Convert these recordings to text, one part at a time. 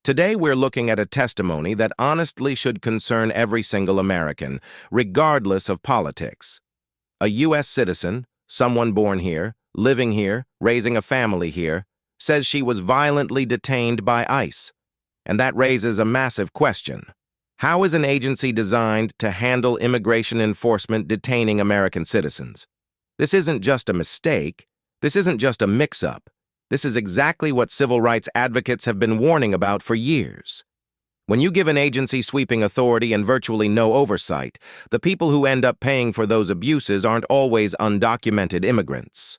Today we're looking at a testimony that honestly should concern every single American, regardless of politics. A U.S. citizen, someone born here, living here, raising a family here, says she was violently detained by ICE. And that raises a massive question. How is an agency designed to handle immigration enforcement detaining American citizens? This isn't just a mistake. This isn't just a mix-up. This is exactly what civil rights advocates have been warning about for years. When you give an agency sweeping authority and virtually no oversight, the people who end up paying for those abuses aren't always undocumented immigrants.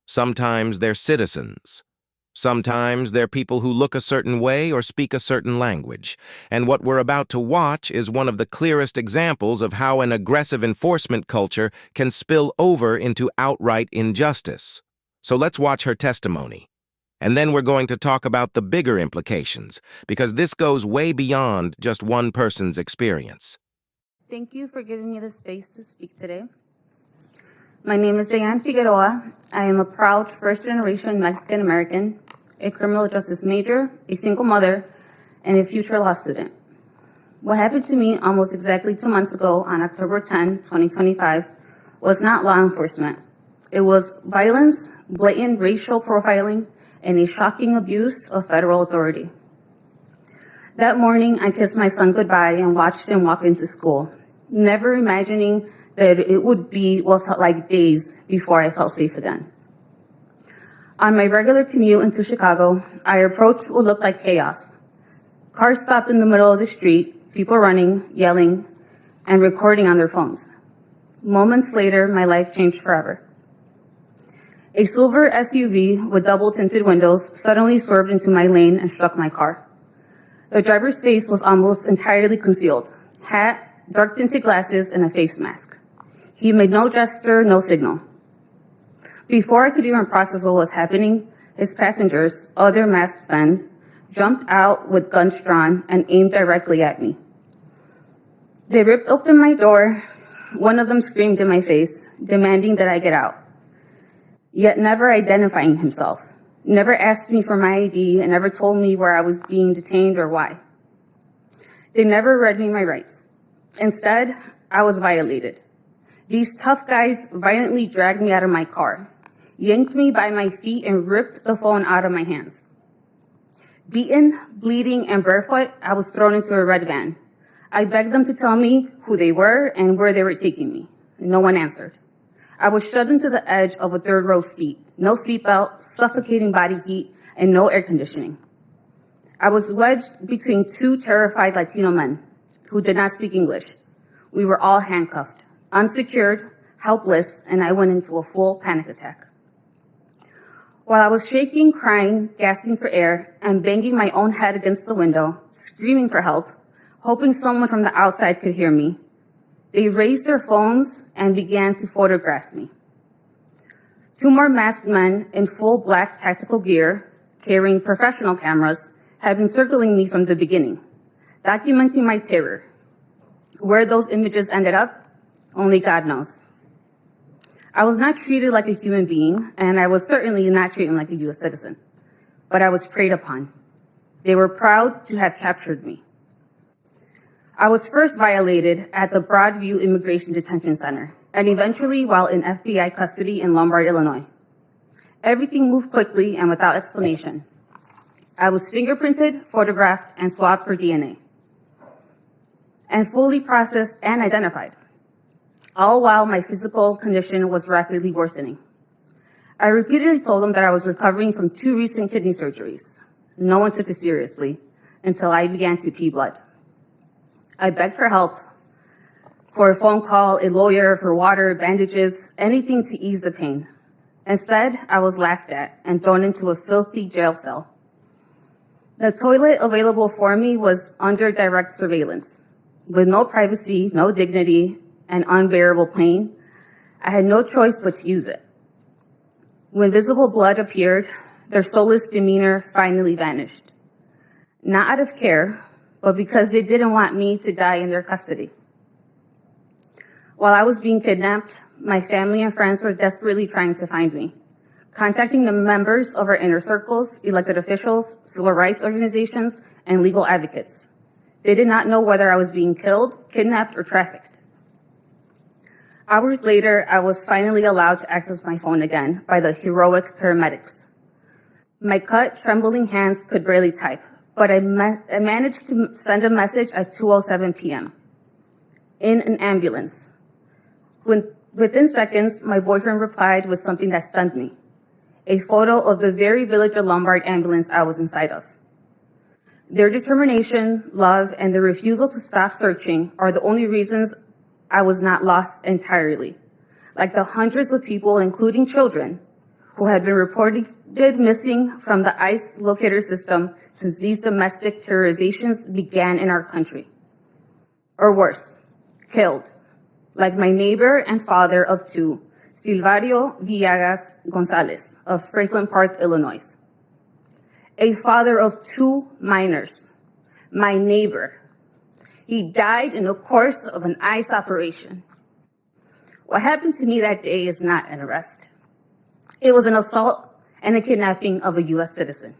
Sometimes they're citizens. Sometimes they're people who look a certain way or speak a certain language. And what we're about to watch is one of the clearest examples of how an aggressive enforcement culture can spill over into outright injustice. So let's watch her testimony. And then we're going to talk about the bigger implications, because this goes way beyond just one person's experience. Thank you for giving me the space to speak today. My name is Diane Figueroa. I am a proud first-generation Mexican-American, a criminal justice major, a single mother, and a future law student. What happened to me almost exactly 2 months ago on October 10, 2025, was not law enforcement. It was violence, blatant racial profiling, and a shocking abuse of federal authority. That morning, I kissed my son goodbye and watched him walk into school, never imagining that it would be what felt like days before I felt safe again. On my regular commute into Chicago, I approached what looked like chaos. Cars stopped in the middle of the street, people running, yelling, and recording on their phones. Moments later, my life changed forever. A silver SUV with double tinted windows suddenly swerved into my lane and struck my car. The driver's face was almost entirely concealed. Hat, dark tinted glasses, and a face mask. He made no gesture, no signal. Before I could even process what was happening, his passengers, other masked men, jumped out with guns drawn and aimed directly at me. They ripped open my door. One of them screamed in my face, demanding that I get out, yet never identifying himself, never asked me for my ID, and never told me where I was being detained or why. They never read me my rights. Instead, I was violated. These tough guys violently dragged me out of my car, yanked me by my feet, and ripped the phone out of my hands. Beaten, bleeding, and barefoot, I was thrown into a red van. I begged them to tell me who they were and where they were taking me. No one answered. I was shoved into the edge of a third-row seat, no seatbelt, suffocating body heat, and no air conditioning. I was wedged between two terrified Latino men who did not speak English. We were all handcuffed, unsecured, helpless, and I went into a full panic attack. While I was shaking, crying, gasping for air, and banging my own head against the window, screaming for help, hoping someone from the outside could hear me, they raised their phones and began to photograph me. Two more masked men in full black tactical gear, carrying professional cameras, had been circling me from the beginning, documenting my terror. Where those images ended up, only God knows. I was not treated like a human being, and I was certainly not treated like a U.S. citizen, but I was preyed upon. They were proud to have captured me. I was first violated at the Broadview Immigration Detention Center, and eventually while in FBI custody in Lombard, Illinois. Everything moved quickly and without explanation. I was fingerprinted, photographed, and swabbed for DNA, and fully processed and identified, all while my physical condition was rapidly worsening. I repeatedly told them that I was recovering from 2 recent kidney surgeries. No one took it seriously until I began to pee blood. I begged for help, for a phone call, a lawyer, for water, bandages, anything to ease the pain. Instead, I was laughed at and thrown into a filthy jail cell. The toilet available for me was under direct surveillance. With no privacy, no dignity, and unbearable pain, I had no choice but to use it. When visible blood appeared, their soulless demeanor finally vanished. Not out of care, but because they didn't want me to die in their custody. While I was being kidnapped, my family and friends were desperately trying to find me, contacting the members of our inner circles, elected officials, civil rights organizations, and legal advocates. They did not know whether I was being killed, kidnapped, or trafficked. Hours later, I was finally allowed to access my phone again by the heroic paramedics. My cut, trembling hands could barely type, but I managed to send a message at 2:07 p.m. in an ambulance. Within seconds, my boyfriend replied with something that stunned me: a photo of the very Village of Lombard ambulance I was inside of. Their determination, love, and the refusal to stop searching are the only reasons I was not lost entirely. Like the hundreds of people, including children, who had been reported missing from the ICE locator system since these domestic terrorizations began in our country. Or worse, killed, like my neighbor and father of two, Silvario Villegas Gonzalez of Franklin Park, Illinois. A father of two minors, my neighbor. He died in the course of an ICE operation. What happened to me that day is not an arrest. It was an assault and a kidnapping of a U.S. citizen.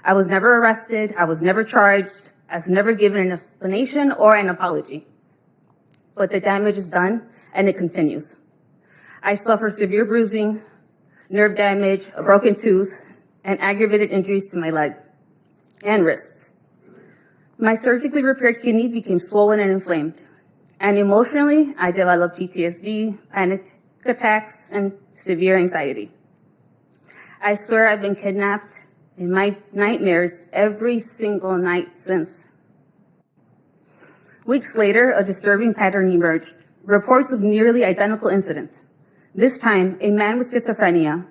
I was never arrested, I was never charged, I was never given an explanation or an apology. But the damage is done, and it continues. I suffer severe bruising, nerve damage, a broken tooth, and aggravated injuries to my leg and wrists. My surgically repaired kidney became swollen and inflamed. And emotionally, I developed PTSD, panic attacks, and severe anxiety. I swear I've been kidnapped in my nightmares every single night since. Weeks later, a disturbing pattern emerged. Reports of nearly identical incidents. This time, a man with schizophrenia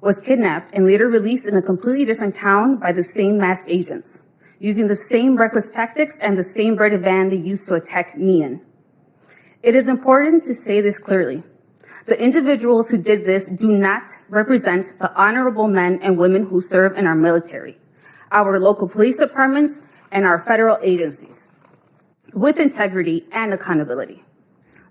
was kidnapped and later released in a completely different town by the same masked agents, using the same reckless tactics and the same red van they used to attack me in. It is important to say this clearly. The individuals who did this do not represent the honorable men and women who serve in our military, our local police departments, and our federal agencies, with integrity and accountability.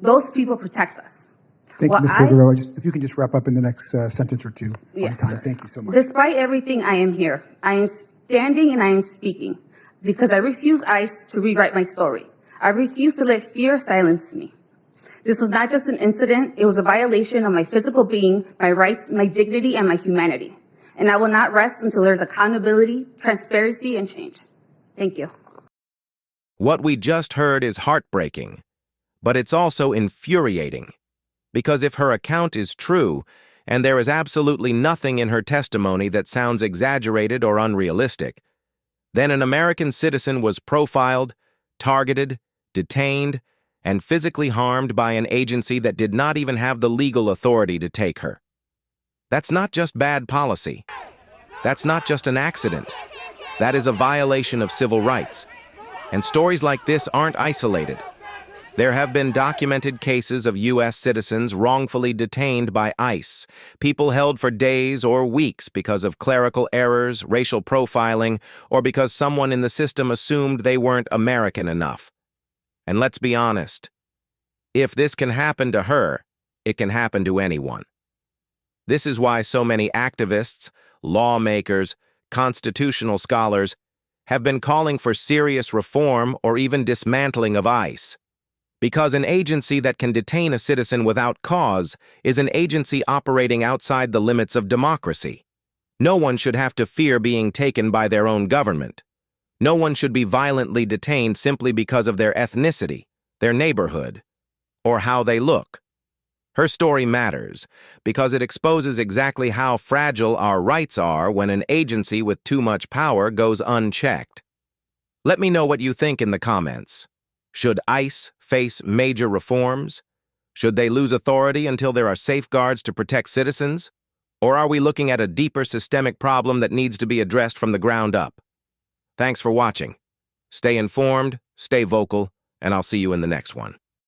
Those people protect us. Thank you, Ms. Figueroa. If you can just wrap up in the next sentence or two. Yes, on time. sir. Thank you so much. Despite everything, I am here. I am standing and I am speaking because I refuse ICE to rewrite my story. I refuse to let fear silence me. This was not just an incident. It was a violation of my physical being, my rights, my dignity, and my humanity. And I will not rest until there's accountability, transparency, and change. Thank you. What we just heard is heartbreaking, but it's also infuriating. Because if her account is true, and there is absolutely nothing in her testimony that sounds exaggerated or unrealistic, then an American citizen was profiled, targeted, detained, and physically harmed by an agency that did not even have the legal authority to take her. That's not just bad policy. That's not just an accident. That is a violation of civil rights. And stories like this aren't isolated. There have been documented cases of U.S. citizens wrongfully detained by ICE, people held for days or weeks because of clerical errors, racial profiling, or because someone in the system assumed they weren't American enough. And let's be honest, if this can happen to her, it can happen to anyone. This is why so many activists, lawmakers, constitutional scholars have been calling for serious reform or even dismantling of ICE. Because an agency that can detain a citizen without cause is an agency operating outside the limits of democracy. No one should have to fear being taken by their own government. No one should be violently detained simply because of their ethnicity, their neighborhood, or how they look. Her story matters because it exposes exactly how fragile our rights are when an agency with too much power goes unchecked. Let me know what you think in the comments. Should ICE face major reforms? Should they lose authority until there are safeguards to protect citizens? Or are we looking at a deeper systemic problem that needs to be addressed from the ground up? Thanks for watching. Stay informed, stay vocal, and I'll see you in the next one.